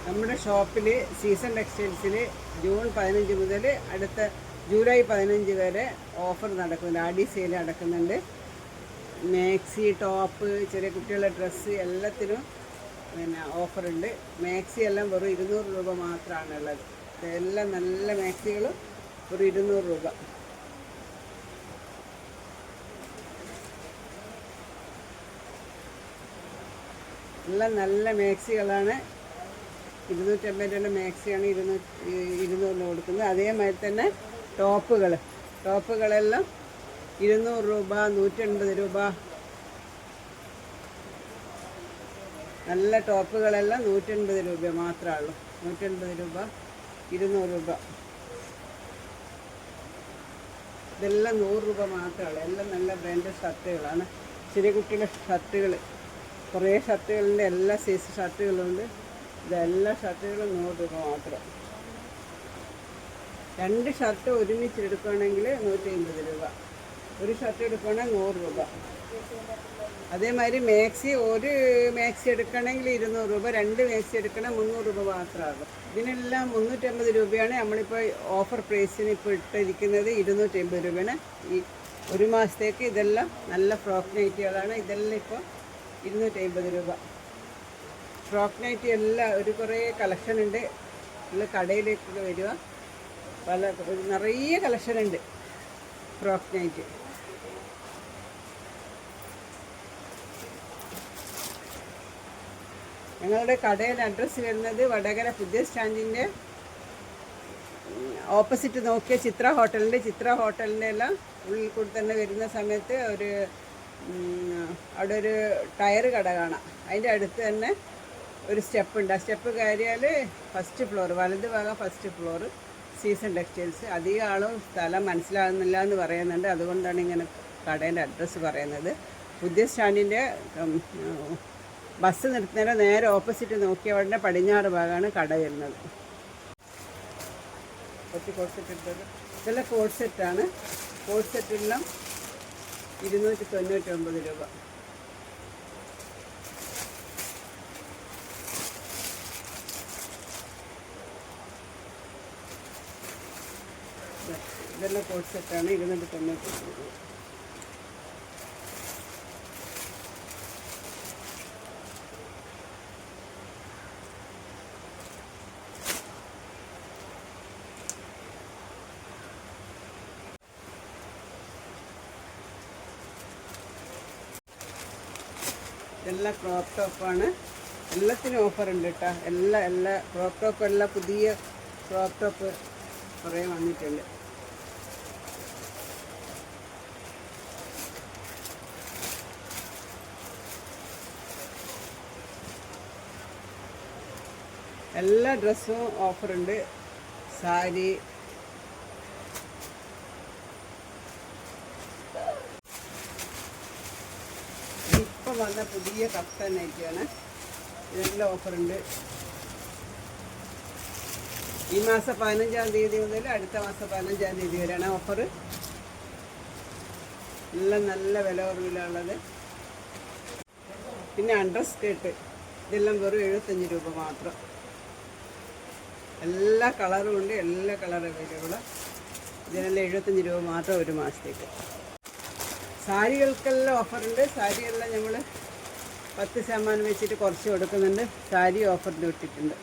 നമ്മുടെ ഷോപ്പിൽ season ടെക്സ്റ്റൈൽസിൽ June 15 മുതൽ അടുത്ത ജൂലൈ 15 വരെ ഓഫർ നടക്കുന്നുണ്ട്. ആഡി സെയിൽ നടക്കുന്നുണ്ട്. മാക്സി, ടോപ്പ്, ചെറിയ കുട്ടികളുടെ ഡ്രസ്സ് എല്ലാത്തിനും ഓഫറുണ്ട്. മാക്സി എല്ലാം വെറും 200 രൂപ മാത്രമാണുള്ളത്. എല്ലാം നല്ല മാക്സികളും വെറും 200 രൂപ. എല്ലാം നല്ല മാക്സികളാണ്. 250 രൂപ മാക്സിയാണ് 200 കൊടുക്കുന്നത്. അതേമാതിരി തന്നെ ടോപ്പുകളെല്ലാം 200 രൂപ, 180 രൂപ. നല്ല ടോപ്പുകളെല്ലാം 180 രൂപ മാത്രമേ ഉള്ളൂ. 180 രൂപ, 200 രൂപ. ഇതെല്ലാം 100 രൂപ മാത്രമേ ഉള്ളൂ. എല്ലാം നല്ല ബ്രാൻഡഡ് ഷർട്ടുകളാണ്. ചെറിയ കുട്ടികളുടെ ഷർട്ടുകൾ, കുറേ ഷർട്ടുകളുണ്ട്. എല്ലാ സൈസ് ഷർട്ടുകളുണ്ട്. ഇതെല്ലാ ഷർട്ടുകളും 100 രൂപ മാത്രം. 2 ഷർട്ട് ഒരുമിച്ച് എടുക്കുകയാണെങ്കിൽ 150 രൂപ. ഒരു ഷർട്ട് എടുക്കുകയാണെങ്കിൽ 100 രൂപ. അതേമാതിരി ഒരു മാക്സി എടുക്കണമെങ്കിൽ 200 രൂപ. 2 മാക്സി എടുക്കണമെങ്കിൽ 300 രൂപ മാത്രമാകും. ഇതിനെല്ലാം 350 രൂപയാണ്. നമ്മളിപ്പോൾ ഓഫർ പ്രൈസിന് ഇപ്പോൾ ഇട്ടിരിക്കുന്നത് 250 രൂപയാണ്. ഈ ഒരു മാസത്തേക്ക് ഇതെല്ലാം നല്ല ഫ്രോക്ക് നൈറ്റികളാണ്. ഇതെല്ലാം ഇപ്പോൾ 250 രൂപ. ഫ്രോക്ക് നൈറ്റി എല്ലാം കുറേ കളക്ഷൻ ഉണ്ട്. ഉള്ള കടയിലേക്ക് വരിക, നിറയെ കളക്ഷൻ ഉണ്ട് ഫ്രോക്ക് നൈറ്റ്. ഞങ്ങളുടെ കടയുടെ അഡ്രസ്സ് വരുന്നത് വടകര പുതിയ സ്റ്റാൻഡിൻ്റെ ഓപ്പോസിറ്റ് നോക്കിയ ചിത്ര ഹോട്ടലിൻ്റെ എല്ലാം ഉള്ളിൽ കൂടി തന്നെ വരുന്ന സമയത്ത് അവിടെ ഒരു ടയർ കട കാണാം. അതിൻ്റെ അടുത്ത് തന്നെ ഒരു സ്റ്റെപ്പ് ഉണ്ട്. ആ സ്റ്റെപ്പ് കയറിയാൽ ഫസ്റ്റ് ഫ്ലോർ, വലത് ഭാഗം ഫസ്റ്റ് ഫ്ലോർ, സീസൺ ടെക്സ്റ്റൈൽസ്. അധികം ആളും സ്ഥലം മനസ്സിലാകുന്നില്ല എന്ന് പറയുന്നുണ്ട്. അതുകൊണ്ടാണ് ഇങ്ങനെ കടേൻ്റെ അഡ്രസ്സ് പറയുന്നത്. പുതിയ സ്റ്റാൻഡിൻ്റെ ബസ് നിർത്തുന്നതിന് നേരെ ഓപ്പോസിറ്റ് നോക്കിയ ഉടനെ പടിഞ്ഞാറ് ഭാഗമാണ് കട വരുന്നത്. കോട്ട് സെറ്റ് ഇട്ടത് ഇതെല്ലാം കോട്ട് സെറ്റാണ്. കോട്ട് സെറ്റെല്ലാം 299 രൂപ. ഇതെല്ലാം കോട്ട് സെറ്റാണ് 299 രൂപ. ഇതെല്ലാം ക്രോപ്പ് ടോപ്പാണ്. എല്ലാത്തിനും ഓഫർ ഉണ്ട് കേട്ടോ. എല്ലാ ക്രോപ്പ് ടോപ്പ്, എല്ലാം പുതിയ ക്രോപ്പ് ടോപ്പ് കുറേ വന്നിട്ടുണ്ട്. എല്ലാ ഡ്രസ്സും ഓഫറുണ്ട്. സാരി, ഇപ്പം വന്ന പുതിയ കഫ്താൻ നൈറ്റിയാണ്. ഇതെല്ലാം ഓഫറുണ്ട്. ഈ മാസം 15-ാം തീയതി മുതൽ അടുത്ത മാസം 15-ാം തീയതി വരെയാണ് ഓഫർ. എല്ലാം നല്ല വില കുറവിലുള്ളത്. പിന്നെ അണ്ടർ സ്കേർട്ട് ഇതെല്ലാം വെറും 75 രൂപ മാത്രം. എല്ലാ കളറും ഉണ്ട്. എല്ലാ കളർ അവൈലബിൾ. ഇതിനെല്ലാം 75 രൂപ മാത്രം ഒരു മാസത്തേക്ക്. സാരികൾക്കെല്ലാം ഓഫറുണ്ട്. സാരിയെല്ലാം നമ്മൾ 10% വെച്ചിട്ട് കുറച്ച് കൊടുക്കുന്നുണ്ട്. സാരി ഓഫറിന് ഇട്ടിട്ടുണ്ട്.